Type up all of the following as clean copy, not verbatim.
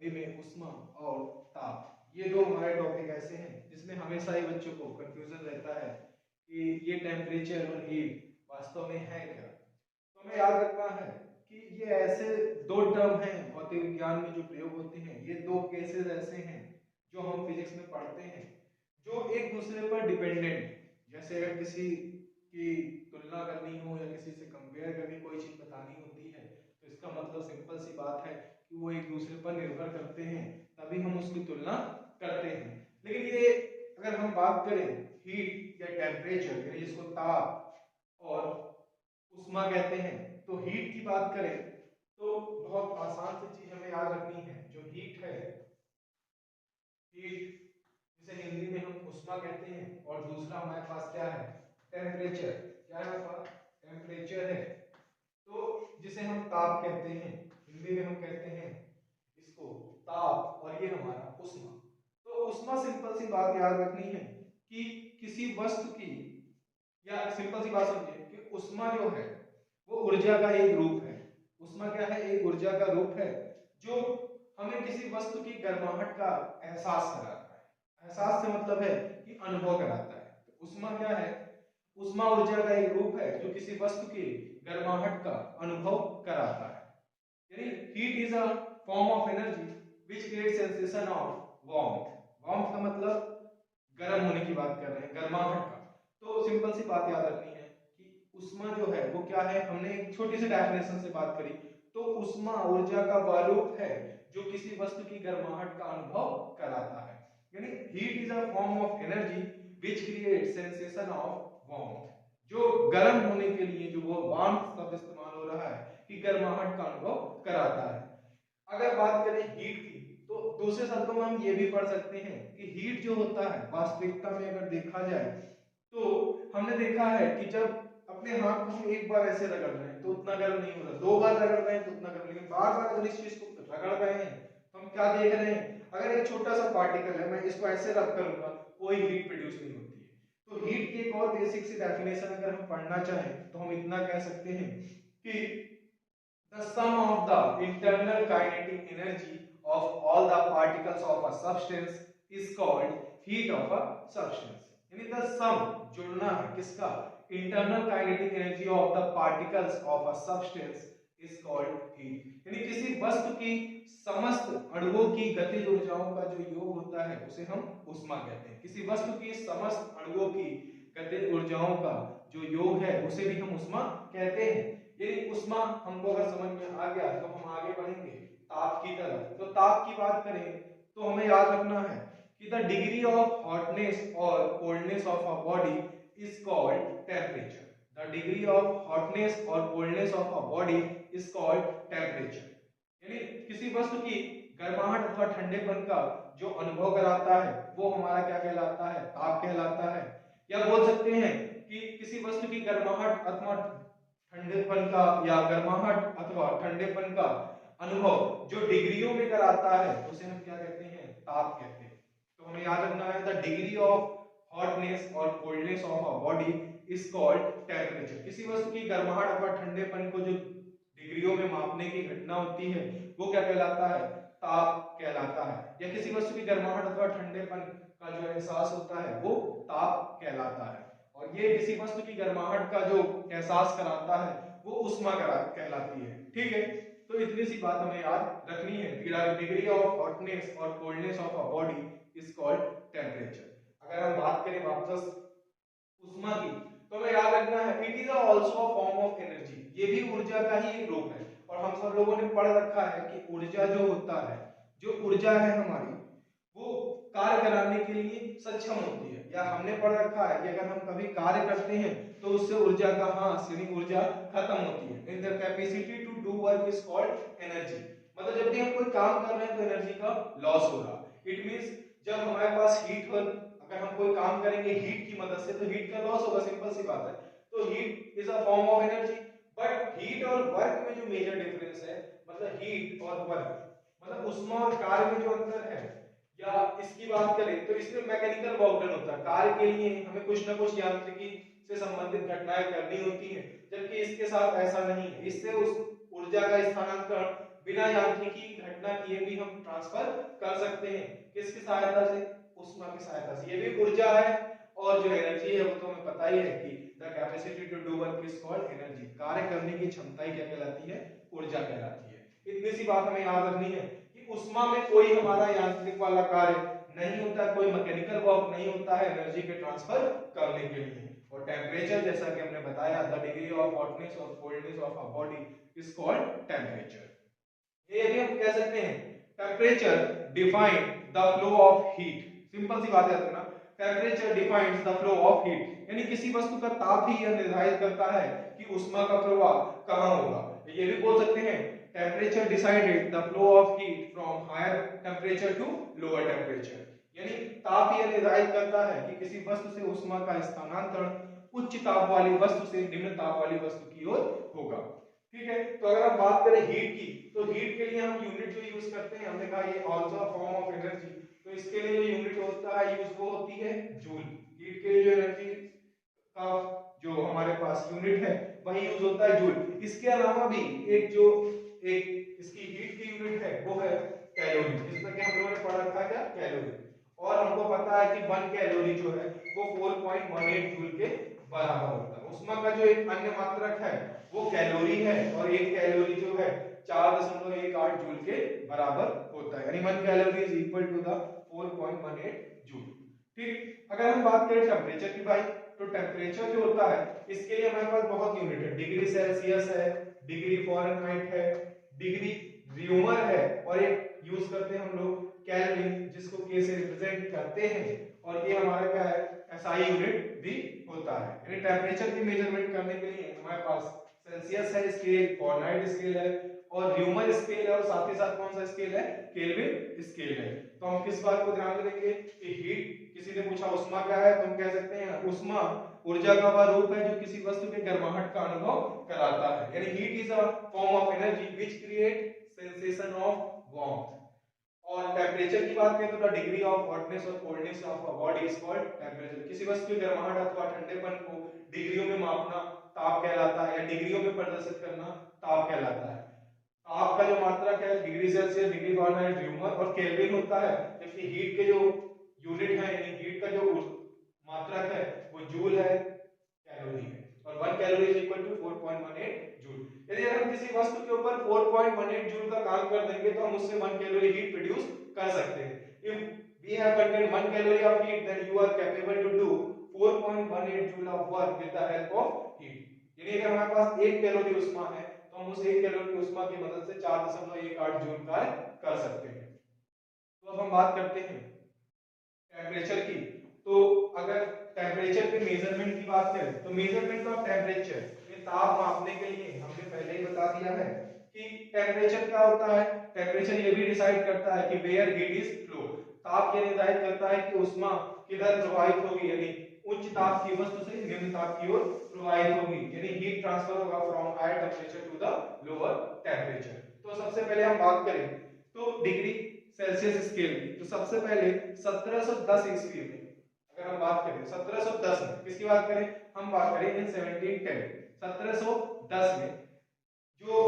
में उष्मा और ताप, ये दो हमारे टॉपिक ऐसे हैं जिसमें हमेशा ही बच्चों को कंफ्यूजन रहता है कि ये टेम्परेचर और हीट वास्तव में है क्या। तो हमें याद रखना है कि ये ऐसे दो टर्म हैं भौतिक विज्ञान में जो प्रयोग होते हैं, ये दो केसेस ऐसे हैं जो हम फिजिक्स में पढ़ते हैं जो एक दूसरे पर डिपेंडेंट है। जैसे अगर किसी की तुलना करनी हो या किसी से कंपेयर करके कोई चीज बतानी होती है तो इसका मतलब सिंपल सी बात है कि वो एक दूसरे पर निर्भर करते हैं, तभी हम उसकी तुलना करते हैं। लेकिन ये अगर हम बात करें हीट या टेम्परेचर यानी जिसको ताप और उष्मा कहते हैं, तो हीट की बात करें तो बहुत आसान सी चीज हमें याद रखनी है। जो हीट है, हीट जिसे हिंदी में हम उष्मा कहते हैं, और दूसरा हमारे पास क्या है, टेम्परेचर। क्या है हमारे पास, टेम्परेचर है। तो जिसे हम ताप कहते हैं, हिंदी में हम कहते हैं इसको ताप, और ये हमारा उष्मा। तो उष्मा सिंपल सी बात याद रखनी है कि किसी वस्तु की, या सिंपल सी बात समझिए कि उष्मा जो है वो ऊर्जा का एक रूप है। उष्मा क्या है, एक ऊर्जा का रूप है जो हमें किसी वस्तु की गर्माहट का एहसास कराता है। एहसास से मतलब है कि अनुभव कराता है। तो उष्मा क्या है, उष्मा ऊर्जा का एक रूप है जो किसी वस्तु की गर्माहट का अनुभव कराता है। यानी heat is a form of energy which creates sensation of warmth. Warmth का मतलब गर्म होने की बात कर रहे हैं, गर्माहट का। तो सिंपल सी बात याद रखनी है कि उष्मा जो है वो क्या है, हमने एक छोटी सी डेफिनेशन से बात करी। तो उष्मा ऊर्जा का वह रूप है जो किसी वस्तु की गर्माहट का अनुभव कराता है। यानी heat is a form of energy which creates sensation of warmth. जो गर्म होने के लिए जो वो वार्मथ शब्द इस्तेमाल हो रहा है कि गर्माहट का अनुभव कराता है। अगर बात करें हीट की, तो दूसरे शब्दों में हम ये भी पढ़ सकते हैं कि हीट जो होता है वास्तविकता में अगर देखा जाए तो हमने देखा है कि जब अपने हाथ को हम एक बार ऐसे रगड़ रहे हैं तो उतना गर्म नहीं हो रहा, दो बार रगड़ रहे हैं तो उतना गर्म, लेकिन बार बार अगर इस चीज को रगड़ रहे हैं तो हम क्या देख रहे हैं, अगर एक छोटा सा पार्टिकल है मैं इसको ऐसे रब करूंगा कोई हीट प्रोड्यूस नहीं होती है। तो हीट की एक और बेसिक सी डेफिनेशन अगर हम पढ़ना चाहें तो हम इतना कह सकते हैं कि the sum of the internal kinetic energy of all the particles of a substance is called heat of a substance. यानी the sum जोड़ना है किसका, internal kinetic energy of the particles of a substance is called heat। यानी किसी वस्तु की समस्त अणुओं की गतिज ऊर्जाओं का जो योग होता है उसे हम उष्मा कहते हैं। किसी वस्तु की समस्त अणुओं की गतिज ऊर्जाओं का जो योग है उसे भी हम उष्मा कहते हैं। ये उष्मा हमको अगर समझ में आ गया तो हम आगे बढ़ेंगे ताप की तरफ। तो ताप की बात करें तो हमें याद रखना है कि द डिग्री ऑफ हॉटनेस और coldness of a body is called temperature. The degree of hotness और coldness of a body is called temperature. यानी किसी वस्तु की गर्माहट अथवा ठंडेपन का जो अनुभव कराता है वो हमारा क्या कहलाता है, ताप कहलाता है। या बोल सकते हैं कि किसी वस्तु की गर्माहट अथवा ठंडेपन का या गर्माहट अथवा ठंडेपन का अनुभव जो डिग्रियों में कराता है उसे हम क्या कहते हैं, ताप कहते हैं। तो हमें याद रखना है द डिग्री ऑफ हॉटनेस और coldness of a body is called temperature. किसी वस्तु की गर्माहट अथवा ठंडेपन को जो डिग्रियों में मापने की घटना होती है वो क्या कहलाता है, ताप कहलाता है। या किसी वस्तु की गर्माहट अथवा ठंडेपन का जो एहसास होता है वो ताप कहलाता है। और ये किसी वस्तु की गर्माहट का जो एहसास कराता है वो उष्मा कहलाती है। ठीक है, तो इतनी सी बात हमें याद रखनी है। डिग्री ऑफ हॉटनेस और coldness of a body is called temperature. अगर हम बात करें वापस उष्मा की तो हमें याद रखना है it is also a form of energy. ये भी ऊर्जा का ही एक रूप है। और हम सब लोगों ने पढ़ रखा है कि ऊर्जा जो होता है, जो ऊर्जा है हमारी, वो कार्य कराने के लिए सक्षम होती है। या हमने पढ़ रखा है कि अगर हम कभी कार्य करते हैं तो उससे ऊर्जा का ह्रास यानी ऊर्जा खत्म होती है। In the capacity to do work is called energy. मतलब जब भी हम कोई काम कर रहे हैं तो एनर्जी का लॉस होगा। इट मींस जब हमारे पास हीट हो, अगर हम कोई काम करेंगे हीट की मदद से तो हीट का लॉस होगा, सिंपल सी बात है। तो heat is a form of energy. But heat और वर्क में जो मेजर डिफरेंस है, मतलब हीट और वर्क मतलब उष्मा और कार्य में जो अंतर है, या इसकी बात करें तो इसमें मैकेनिकल वर्क डन होता है। कार्य के लिए हमें कुछ ना कुछ यांत्रिकी से संबंधित घटनाएं करनी होती हैं, जबकि इसके साथ ऐसा नहीं है। इससे उस ऊर्जा का स्थानांतरण बिना यांत्रिकी घटना किए भी हम ट्रांसफर कर सकते हैं। किसकी सहायता से? उष्मा की सहायता से। ये भी ऊर्जा है, और जो एनर्जी है वो तो हमें पता ही है कि the capacity to do work is called energy. कार्य करने की क्षमता ही क्या कहलाती है? ऊर्जा कहलाती है। इतनी सी बात हमें याद रखनी है कि उष्मा में कोई हमारा यांत्रिक वाला कार्य नहीं होता, कोई मैकेनिकल वर्क नहीं होता है एनर्जी के ट्रांसफर करने के लिए। और टेम्परेचर, जैसा कि हमने बताया, द डिग्री ऑफ हॉटनेस और coldness of a body is called temperature. ये भी हम कह सकते हैं temperature define the flow of heat. Simple सी बात है ना, temperature defines the flow of heat, यानी किसी वस्तु का ताप ही यह निर्धारित करता है कि उष्मा का प्रवाह कहां होगा। ये भी बोल सकते हैं temperature decided the flow of heat from higher temperature to lower temperature, यानी ताप यह निर्धारित करता है कि किसी वस्तु से उष्मा का स्थानांतरण उच्च ताप वाली वस्तु से निम्न ताप वाली वस्तु की ओर होगा। ठीक है, तो अगर हम बात करें हीट की, तो हीट के लिए हम यूनिट जो यूज करते हैं, हमने कहा ये also a form of energy, तो इसके लिए जो यूनिट होता है यूज वो होती है जूल। हीट के लिए जो एनर्जी का जो हमारे पास यूनिट है वही यूज होता है जूल। इसके अलावा भी एक इसकी हीट की यूनिट है वो है कैलोरी, जिसमें कि हम लोगों ने पढ़ा था क्या? कैलोरी। और हमको पता है कि 1 कैलोरी जो है वो 4.18 जूल के बराबर होता है। उष्मा का जो एक अन्य मात्रक है वो कैलोरी है, और एक कैलोरी जो है 4.18 जूल के बराबर होता है, यानी 1 calorie is equal to the 4.18 joule. ठीक, अगर हम बात करें टेम्परेचर की भाई, तो टेम्परेचर जो होता है इसके लिए हमारे पास बहुत यूनिट है। डिग्री सेल्सियस है, डिग्री फ़ारेनहाइट है, डिग्री रियूमर है, और एक यूज करते हैं हम लोग केल्विन, जिसको के से रिप्रेजेंट करते हैं, और ये हमारा क्या है? एसआई यूनिट भी होता है। यानी टेम्परेचर की मेजरमेंट करने के लिए हमारे पास सेल्सियस है स्केल, फ़ारेनहाइट स्केल है, और र्यूमर स्केल है, और साथ ही साथ कौन सा स्केल है? केल्विन स्केल है। तो हम किस बात को ध्यान में रखेंगे कि हीट, किसी ने पूछा उष्मा क्या है, तो हम कह सकते हैं उष्मा ऊर्जा का वह रूप है जो किसी वस्तु के गर्माहट का अनुभव कराता है, यानी heat is a form of energy which create sensation of warmth. और टेम्परेचर की बात करें तो द डिग्री ऑफ हॉटनेस और coldness of a body is called temperature. किसी वस्तु की गर्माहट अथवा ठंडेपन को डिग्रियों में मापना ताप कहलाता है, या डिग्रियों में प्रदर्शित करना ताप कहलाता है। ताप का जो मात्रक है degree Celsius, degree Fahrenheit, rumour और केल्विन होता है, जबकि हीट के जो यूनिट है, यानी हीट का जो मात्रक है वो जूल है, कैलोरी है, और 1 calorie is equal to 4.18 joule. यदि हम किसी वस्तु के ऊपर 4.18 जूल का काम कर देंगे तो हम उससे 1 कैलोरी हीट प्रोड्यूस कर सकते हैं। If we have contain 1 calorie of heat, then you are capable to do 4.18 joule of work with the help of heat. यानी अगर हमारे पास 1 कैलोरी उष्मा है तो हम उस 1 कैलोरी की उष्मा की मदद से 4.18 जूल कार्य कर सकते हैं। तो अब हम बात करते हैं टेम्परेचर की। तो अगर टेम्परेचर के मेजरमेंट की बात करें तो मेजरमेंट ऑफ टेम्परेचर, ये ताप मापने के लिए हमने पहले ही बता दिया है कि टेम्परेचर क्या होता है। टेम्परेचर ये भी डिसाइड करता है कि वेयर हीट इज फ्लो। ताप ये निर्धारित करता है कि उष्मा किधर प्रवाहित होगी, यानी उच्च ताप की वस्तु से निम्न ताप की ओर प्रवाहित होगी, यानी हीट ट्रांसफर होगा from higher temperature to the lower temperature. तो सबसे पहले हम बात करें तो डिग्री सेल्सियस स्केल की, तो सबसे पहले 1710 ईस्वी में अगर हम बात करें 1710 में, किसकी बात करें? हम बात करें इन 1710, 1710 में जो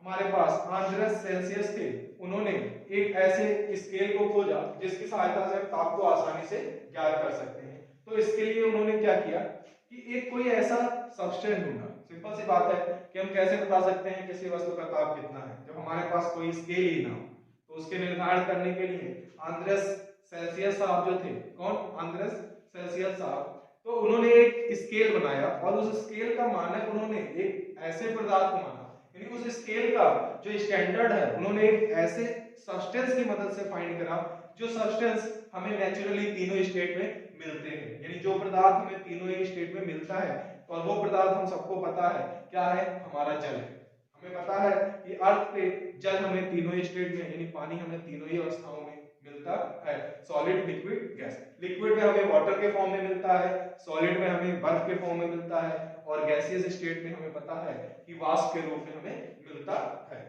हमारे पास आंद्रेस सेल्सियस थे, उन्होंने एक ऐसे स्केल को खोजा जिसकी सहायता से हम ताप को आसानी से ज्ञात कर सकते हैं। तो इसके लिए उन्होंने क्या किया कि एक कोई ऐसा सब्सटेंस ढूंढा। सिंपल सी बात है कि हम कैसे बता सकते हैं किसी वस्तु का ताप कितना है जब हमारे पास कोई स्केल ही ना हो। तो उसके निर्धारण करने के लिए आंद्रेस सेल्सियस साहब जो थे, कौन? आंद्रेस सेल्सियस साहब, तो उन्होंने एक स्केल बनाया, और उस स्केल का मानक उन्होंने एक ऐसे पदार्थ को माना, यानी उस स्केल का जो स्टैंडर्ड है उन्होंने एक ऐसे सब्सटेंस की मदद से फाइंड करा जो सब्सटेंस हमें नेचुरली तीनों स्टेट में मिलते हैं, यानी जो पदार्थ हमें तीनों ही स्टेट में मिलता है, और वो पदार्थ हम सबको पता है क्या है? हमारा जल है। हमें पता है कि अर्थ पे जल हमें तीनों ही स्टेट में, यानी पानी हमें तीनों ही अवस्थाओं में मिलता है, सॉलिड, लिक्विड, गैस। लिक्विड में हमें वाटर के फॉर्म में मिलता है, सॉलिड में हमें बर्फ के फॉर्म में मिलता है, और गैसियस स्टेट में हमें पता है कि वाष्प के रूप में हमें मिलता है।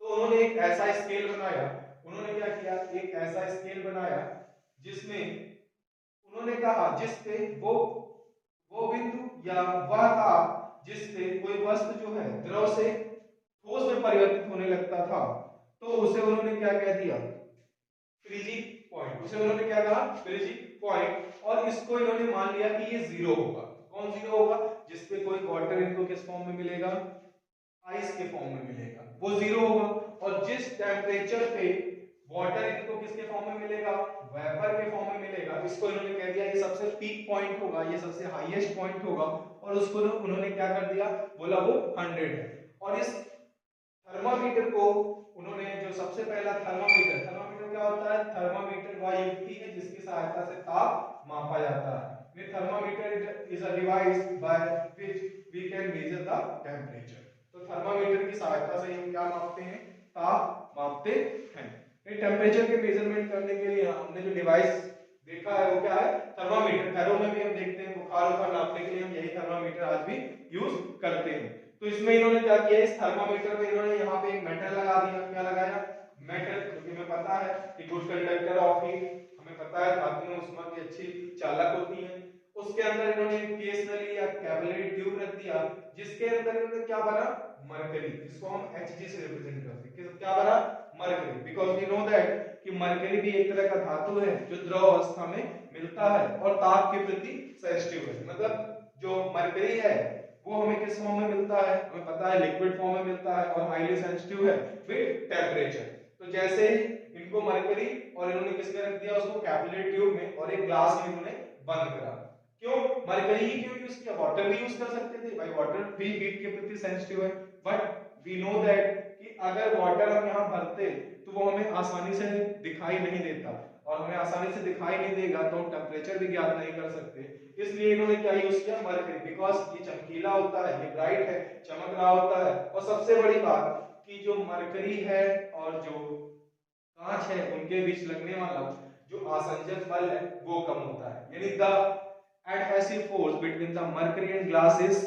तो उन्होंने एक ऐसा स्केल बनाया, उन्होंने क्या किया? एक ऐसा स्केल बनाया जिसमें उन्होंने कहा जिस पे वो बिंदु या वह ताप जिस पे कोई वस्तु जो है द्रव से ठोस में परिवर्तित होने लगता था तो उसे उन्होंने क्या कह दिया, फ्रीजिंग पॉइंट। उसे उन्होंने क्या कहा, फ्रीजिंग पॉइंट। और इसको इन्होंने मान लिया कि ये जीरो होगा। कौन जीरो होगा, जिसपे कोई वाटर इनको किस फॉर्म में मिलेगा, आइस के फॉर्म में मिलेगा, वो जीरो होगा। और जिस टेम्परेचर पे वाटर इनको किसके फॉर्म में मिलेगा, वेपर के फॉर्म में मिलेगा, इसको इन्होंने कह दिया ये सबसे पीक पॉइंट होगा, ये सबसे हाईएस्ट पॉइंट होगा। और उसको उन्होंने क्या कर दिया, बोला वो 100 है। और इस थर्मामीटर को उन्होंने, जो सबसे पहला थर्मामीटर, थर्मामीटर क्या होता है, थर्मामीटर वह युक्ति है जिसकी सहायता से ताप मापा जाता है। with thermometer is a device by which we can measure the temperature। तो थर्मामीटर की सहायता से हम क्या मापते हैं, ताप मापते हैं। ये टेम्परेचर के मेजरमेंट करने के लिए हमने जो डिवाइस देखा है वो क्या है, थर्मामीटर। घरों में भी हम देखते हैं, बुखार उखार नापने के लिए हम यही थर्मामीटर आज भी यूज करते हैं। तो इसमें इन्होंने क्या किया, इस थर्मामीटर में इन्होंने यहाँ पे एक मेटल लगा दिया। क्या लगाया, मेटल, क्योंकि हमें पता है कि गुड कंडक्टर ऑफ हीट, हमें पता है धातुएं उष्मा की अच्छी चालक होती हैं। उसके अंदर इन्होंने केस नली या कैपिलरी ट्यूब रख दिया, जिसके अंदर इन्होंने क्या भरा, मरकरी, जिसको हम Hg से रिप्रेजेंट करते हैं। क्या भरा, mercury. Because we know that कि मरकरी भी एक तरह का धातु है जो द्रव अवस्था में मिलता है और ताप के प्रति सेंसिटिव है। मतलब जो मरकरी है वो हमें किस फॉर्म में मिलता है, हमें पता है लिक्विड फॉर्म में मिलता है और हाईली सेंसिटिव है विद टेम्परेचर। तो जैसे इनको मरकरी और इन्होंने किस में रख दिया, उसको कैपिलरी ट्यूब में और एक ग्लास में इन्होंने बंद करा। क्यों मरकरी ही क्यों यूज किया, वाटर भी यूज कर सकते थे भाई, वाटर भी हीट के प्रति सेंसिटिव है। बट वी नो दैट कि अगर वाटर हम यहाँ भरते तो वो हमें आसानी से दिखाई नहीं देता, और हमें आसानी से दिखाई नहीं देगा तो हम टेम्परेचर भी ज्ञात नहीं कर सकते। इसलिए इन्होंने क्या यूज किया, मरकरी। बिकॉज ये चमकीला होता है, ये ब्राइट है, चमक रहा होता है। और सबसे बड़ी बात कि जो मरकरी है और जो कांच है उनके बीच लगने वाला जो आसंजक बल है वो कम होता है। यानी the adhesive force between the mercury and glass is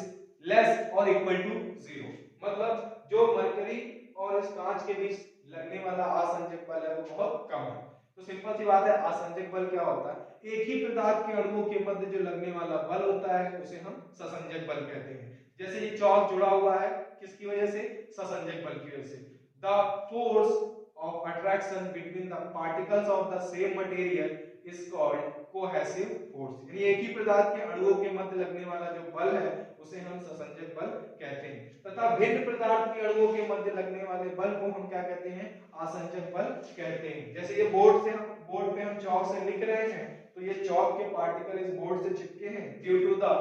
less or equal to 0। मतलब जो मरकरी और इस कांच के बीच लगने वाला आसंजक बल है वो बहुत कम है। तो सिंपल सी बात है, आसंजक बल क्या होता है, एक ही पदार्थ के अणुओं के मध्य जो लगने वाला बल होता है उसे हम ससंजक बल कहते हैं। जैसे ये चौक जुड़ा हुआ है किसकी वजह से, ससंजक बल की वजह से। The force of attraction between the particles of the same material is called cohesive force। यानी एक ही पदार्थ के अणुओं के मध्य लगने वाला जो बल है उसे हम ससंजक बल कहते हैं। तथा भिन्न पदार्थ के अणुओं के मध्य लगने वाले बल को हम क्या कहते हैं, आसंजक बल कहते हैं। जैसे ये बोर्ड पे हम चौक से लिख रहे हैं तो ये चौक के पार्टिकल इस बोर्ड से चिपके हैं due to the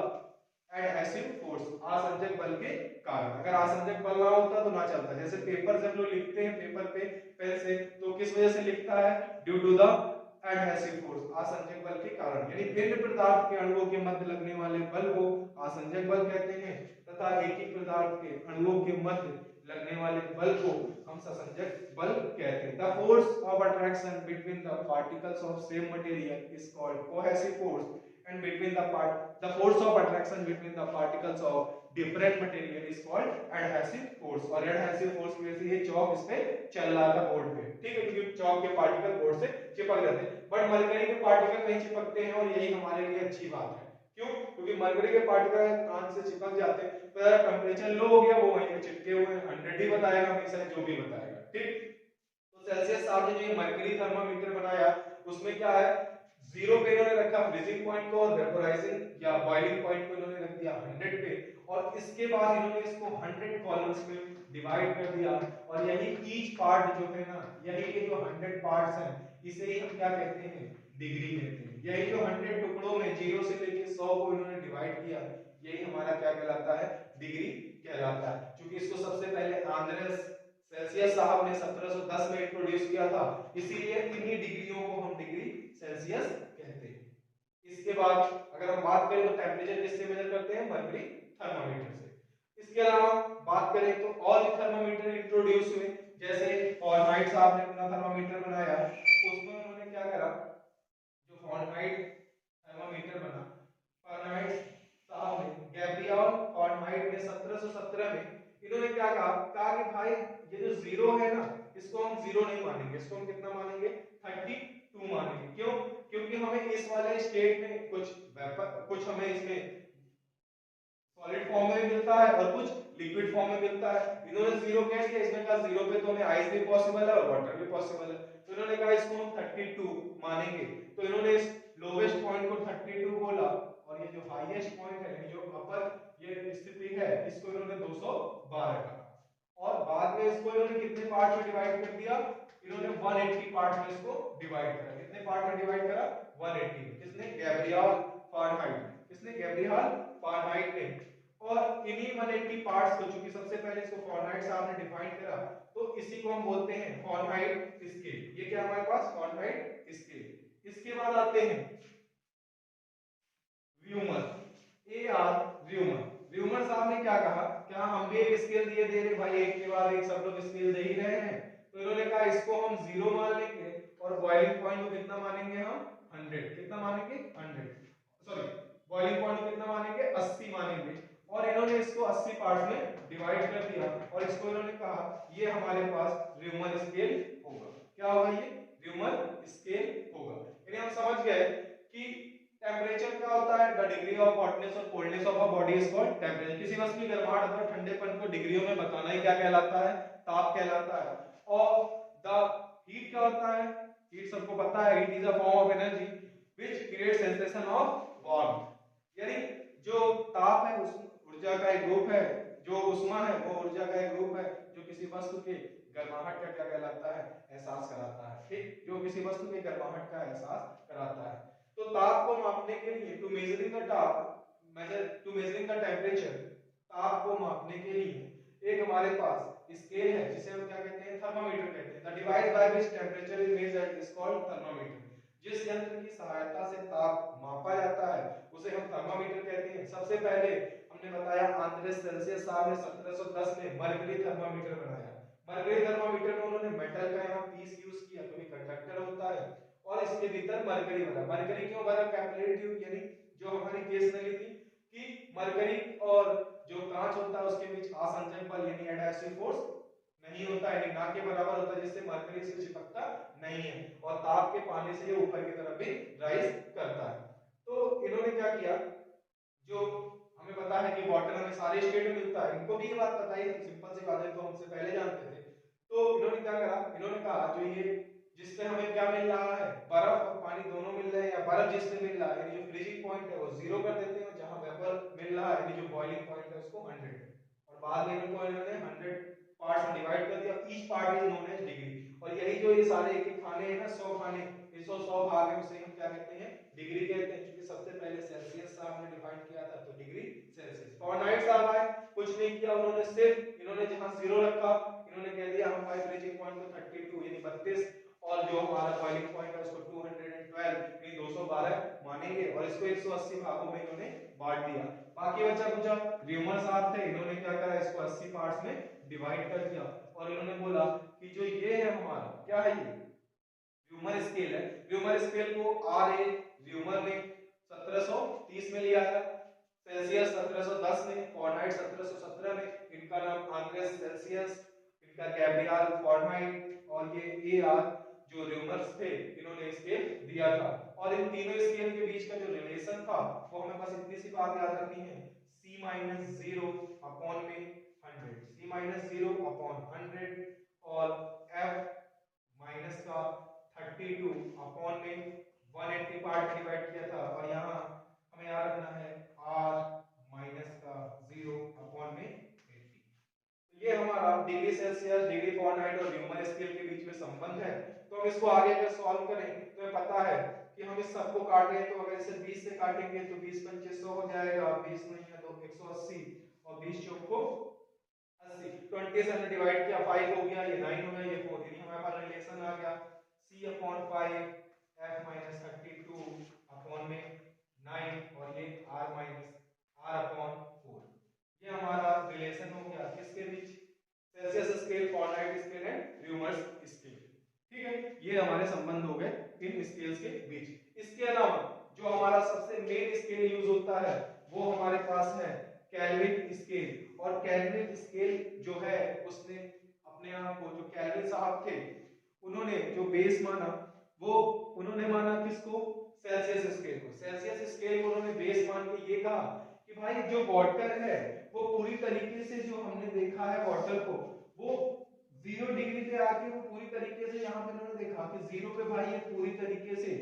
adhesive force, आसंजक बल के कारण। अगर आसंजक बल ना होता तो ना चलता। जैसे पेपर से हम लोग लिखते हैं पेपर पे पेन से, तो किस वजह से लिखता है, due to the adhesive force, आसंजक बल के कारण। यानी भिन्न पदार्थ के अणुओं के मध्य लगने वाले बल को आसंजक बल कहते हैं तथा एक ही पदार्थ के अणुओं के मध्य लगने वाले बल को हम ससंजक बल कहते हैं। The force of attraction between the particles of same material is called cohesive force and between the force of attraction between the particles of different material is called adhesive force। और adhesive force की वजह से ये चौक इस पे चल रहा था बोर्ड पे, ठीक है, क्योंकि चौक के पार्टिकल बोर्ड से चिपक जाते हैं। बट मरकरी के पार्टिकल नहीं चिपकते हैं और यही हमारे लिए अच्छी बात है। क्यों, क्योंकि मरकरी के पार्टिकल कांच से चिपक जाते हैं तो अगर टेम्परेचर लो हो गया वो वहीं पे चिपके हुए हैं, 100 ही बताएगा हमेशा, जो भी बताएगा, ठीक। तो सेल्सियस साहब ने जो ये मरकरी थर्मामीटर बनाया उसमें क्या है, जीरो पे इन्होंने रखा फ्रीजिंग पॉइंट को और वेपोराइजिंग या बॉइलिंग पॉइंट को इन्होंने रख दिया 100 पे। और इसके बाद इन्होंने इसको 100 कॉलम्स में डिवाइड कर दिया। और यही ईच पार्ट जो है ना, यही के जो 100 पार्ट्स हैं इसे ही हम क्या कहते हैं, डिग्री कहते हैं। यही जो 100 टुकड़ों में 0 से लेके 100 को इन्होंने डिवाइड किया, यही हमारा क्या कहलाता है, डिग्री कहलाता है। क्योंकि इसको सबसे पहले आंद्रेस सेल्सियस साहब ने 1710 में इंट्रोड्यूस किया था, इसीलिए इन्हीं डिग्रियों को हम डिग्री सेल्सियस कहते हैं। इसके बाद अगर हम बात करें तो टेम्परेचर किससे मेजर करते हैं, मरकरी थर्मामीटर से। इसके अलावा बात करें तो और भी थर्मामीटर इंट्रोड्यूस हुए, जैसे फॉरनाइट साहब ने अपना थर्मामीटर बनाया, उसमें उन्होंने क्या करा, जो फॉरनाइट थर्मामीटर बना, फॉरनाइट साहब ने, गैब्रियल फॉरनाइट ने 1717 में इन्होंने क्या कहा कि भाई ये जो जीरो है ना इसको हम जीरो नहीं मानेंगे, इसको हम कितना मानेंगे, 32 मानेंगे। क्यों, क्योंकि हमें इस वाले स्टेट में कुछ वेपर, कुछ हमें इसमें सॉलिड फॉर्म में मिलता है और कुछ लिक्विड फॉर्म में मिलता है। इन्होंने 0 कह दिया, इसमें कहा 0 पे तो हमें आइस भी पॉसिबल है और वाटर भी पॉसिबल है, तो इन्होंने कहा इसको हम 32 मानेंगे। तो इन्होंने इस लोवेस्ट पॉइंट को 32 बोला और ये जो हाईएस्ट पॉइंट है यानी जो अपर ये स्थिति है इसको इन्होंने 212 कहा। और बाद में इसको इन्होंने कितने पार्ट में डिवाइड कर दिया, इन्होंने 180 पार्ट में इसको डिवाइड करा। कितने पार्ट में डिवाइड करा, 180 में। किसने, गैब्रियल फारेनहाइट ने। किसने, गैब्रियल फारेनहाइट ने। और इन्हीं 180 पार्ट्स को, चूंकि सबसे पहले इसको फारेनहाइट साहब ने डिफाइन करा, तो इसी को हम बोलते हैं फारेनहाइट स्केल। ये क्या हमारे पास, फारेनहाइट स्केल। इसके बाद आते हैं व्यूमर, AR व्यूमर। व्यूमर साहब ने क्या कहा, क्या हम भी एक स्केल दिए दे रहे भाई, एक के बाद एक सब लोग स्केल दे ही रहे हैं, तो इन्होंने कहा इसको हम 0 मान लेंगे और बॉइलिंग पॉइंट को कितना मानेंगे हम, 100। कितना मानेंगे, 100, सॉरी बॉइलिंग पॉइंट को कितना मानेंगे, 80 मानेंगे। और इन्होंने इसको 80 पार्ट्स में डिवाइड कर दिया और इसको इन्होंने कहा ये हमारे पास व्यूमर स्केल होगा। क्या होगा, ये व्यूमर स्केल होगा। यानी हम समझ गए कि टेम्परेचर क्या होता है, द डिग्री ऑफ हॉटनेस और coldness of a body is called temperature. किसी वस्तु की गर्माहट अथवा ठंडेपन को डिग्रियों में बताना ही क्या कहलाता है, ताप कहलाता है। और द हीट क्या होता है, हीट सबको पता है, heat is a form of energy which creates sensation of warmth. यानी जो ताप है उस ऊर्जा का एक रूप है, जो उष्मा है वो ऊर्जा का एक रूप है जो किसी वस्तु के गर्माहट का क्या कहलाता है, एहसास कराता है। ठीक, जो किसी वस्तु के गर्माहट का एहसास कराता है। तो ताप को मापने के लिए, टू मेजरिंग द टेम्परेचर, ताप को मापने के लिए एक हमारे पास स्केल है जिसे हम क्या कहते हैं, थर्मामीटर कहते हैं। The device by which temperature is measured is called thermometer. जिस यंत्र की सहायता से ताप मापा जाता है उसे हम थर्मामीटर कहते हैं। सबसे पहले हमने बताया आंद्रेस सेल्सियस साहब ने 1710 में मरकरी थर्मामीटर बनाया। मरकरी थर्मामीटर में उन्होंने मेटल का यहाँ पीस यूज किया क्योंकि कंडक्टर होता है और इसके भीतर मरकरी भरा। मरकरी क्यों भरा, कैपिलरी ट्यूब, यानी जो हमारी केस लगी थी कि मरकरी और जो कांच होता है उसके बीच आसंजन बल यानी एडहेसिव फोर्स नहीं होता है, ना के बराबर होता है, जिससे मरकरी से चिपकता नहीं है और ताप के पानी से ये ऊपर की तरफ भी राइज करता है। तो इन्होंने क्या किया, जो हमें पता है कि वाटर हमें सारे स्टेट में मिलता है, इनको भी ये बात पता ही थी, सिंपल सी बात है, तो हमसे पहले जानते थे। तो इन्होंने क्या करा, इन्होंने कहा जो ये जिसमें हमें क्या मिल रहा है, बर्फ और पानी दोनों मिल रहे हैं, या बर्फ जिसमें मिल रहा है यानी जो फ्रीजिंग पॉइंट है वो 0 कर देते हैं, जहां वेपर मिल रहा है यानी जो बॉइलिंग पॉइंट है उसको 100, और बाद में इनको इन्होंने 100 पार्ट्स में डिवाइड कर दिया। Each part is known as degree. और यही जो ये सारे एक एक खाने हैं ना, 100 खाने, 100 भाग है, उसे हम क्या कहते हैं, डिग्री कहते हैं। क्योंकि सबसे पहले सेल्सियस साहब ने डिफाइन किया था, तो डिग्री सेल्सियस। फारेनहाइट साहब आए, कुछ नहीं किया उन्होंने, सिर्फ इन्होंने जहां 0 रखा इन्होंने कह दिया हम फ्रीजिंग पॉइंट को 32 यानी 32 और जो हमारा बॉइलिंग पॉइंट है उसको 212 यानी 212 मानेंगे और इसको 180 भागों में इन्होंने बांट दिया। बाकी बचा कुछ व्यूमर साहब थे, इन्होंने क्या करा, इसको 80 पार्ट्स में डिवाइड कर दिया और इन्होंने बोला कि जो ये है हमारा क्या है, ये व्यूमर स्केल है। व्यूमर स्केल को आर.ए. व्यूमर ने 1730 में लिया था, सेल्सियस 1710 में, फारेनहाइट 1717 में, इनका नाम आंद्रेस सेल्सियस, इनका गैब्रियल फारेनहाइट और ये ए.आर. जो व्यूमर्स थे इन्होंने स्केल दिया था। और इन तीनों स्केल के बीच का जो रिलेशन था वो हमें बस इतनी सी बात याद रखनी है, C-0 अपॉन में 100, C-0 अपॉन 100 और F माइनस का 32 अपॉन में 180 पार्ट में डिवाइड किया था और यहाँ हमें याद रखना है R माइनस का 0 अपॉन में 80। तो ये हमारा डिग्री सेल्सियस, डिग्री फारेनहाइट और व्यूमर स्केल के बीच में संबंध है। तो हम इसको आगे अगर सॉल्व करें तो हमें पता है कि हम इस सबको काट रहे हैं, तो अगर इसे 20 से काटेंगे तो 20 पंचे 100 हो जाएगा, 20 नहीं है तो 180 और 20 चौक को 80, 20 से हमने डिवाइड किया 5 हो गया, ये 9 हो गया, ये 4, यानी हमारे पास रिलेशन आ गया C upon 5 F minus 32 upon में 9 और ये R माइनस R अपॉन 4। ये हमारा रिलेशन हो गया किसके बीच, Celsius scale, Fahrenheit scale and Reaumur's scale. ठीक है, ये हमारे संबंध हो गए इन स्केल्स के बीच। इसके अलावा जो हमारा सबसे मेन स्केल यूज होता है वो हमारे पास है केल्विन स्केल। और केल्विन स्केल जो है उसने अपने आप को, जो केल्विन साहब थे उन्होंने जो बेस माना वो उन्होंने माना किसको, सेल्सियस स्केल को। सेल्सियस स्केल को उन्होंने बेस मान के ये कहा कि कि भाई जो वाटर है वो पूरी तरीके से, जो हमने देखा है वाटर को, वो 0 डिग्री पे आके वो पूरी तरीके से, यहाँ पे उन्होंने देखा कि 0 पे भाई ये पूरी तरीके से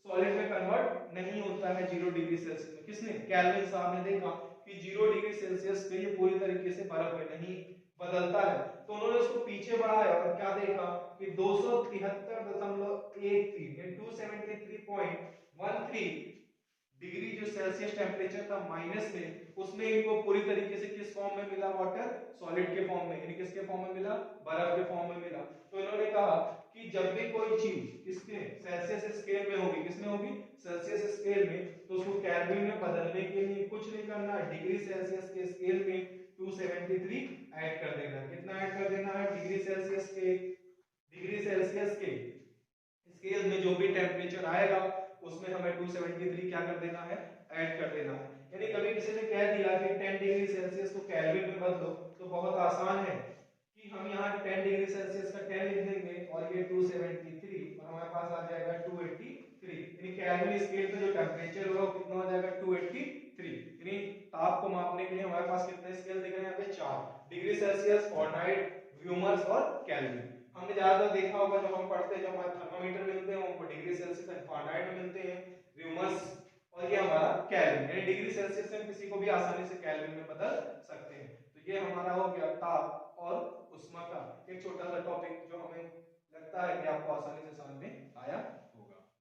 सॉलिड में कन्वर्ट नहीं होता है 0 डिग्री सेल्सियस में। किसने? केल्विन साहब ने देखा कि 0 डिग्री सेल्सियस पे ये पूरी तरीके से बर्फ में नहीं बदलता है। तो उन्होंने इसको पीछे बढ़ाया और क्या देखा कि 273.13 273.13 डिग्री जो सेल्सियस टेम्परेचर था माइनस में, उसमें इनको पूरी तरीके से किस फॉर्म में मिला वाटर? सॉलिड के फॉर्म में, यानी किसके फॉर्म में मिला? बर्फ के फॉर्म में मिला। तो इन्होंने कहा कि जब भी कोई चीज किसके? सेल्सियस स्केल में होगी, किसमें होगी? सेल्सियस स्केल में, तो उसको केल्विन में बदलने के लिए कुछ नहीं करना, डिग्री सेल्सियस के स्केल में 273 ऐड कर देना। कितना ऐड कर देना है? डिग्री सेल्सियस के स्केल में जो भी टेम्परेचर आएगा उसमें हमें 273 क्या कर देना है? ऐड कर देना है। यानी कभी किसी ने कह दिया कि 10 डिग्री सेल्सियस को केल्विन में बदलो, तो बहुत आसान है कि हम यहाँ 10 डिग्री सेल्सियस का 10 लिख देंगे और ये 273 और हमारे पास आ जाएगा 283। यानी केल्विन स्केल पे जो टेम्परेचर होगा वो कितना हो जाएगा? 283। यानी ताप को मापने के लिए हमारे पास कितने स्केल दिख रहे हैं? यहाँ पे 4, डिग्री सेल्सियस, फॉरेनहाइट, व्यूमर्स और केल्विन। हमने ज्यादातर देखा होगा जब हम पढ़ते हैं, जब हमारे थर्मामीटर मिलते हैं हमको डिग्री सेल्सियस एंड फारेनहाइट में मिलते हैं, व्यूमर्स, और ये हमारा केल्विन, यानी डिग्री सेल्सियस से हम किसी को भी आसानी से केल्विन में बदल सकते हैं। तो ये हमारा हो गया ताप और उष्मा का एक छोटा सा टॉपिक, जो हमें लगता है कि आपको आसानी से समझ में आया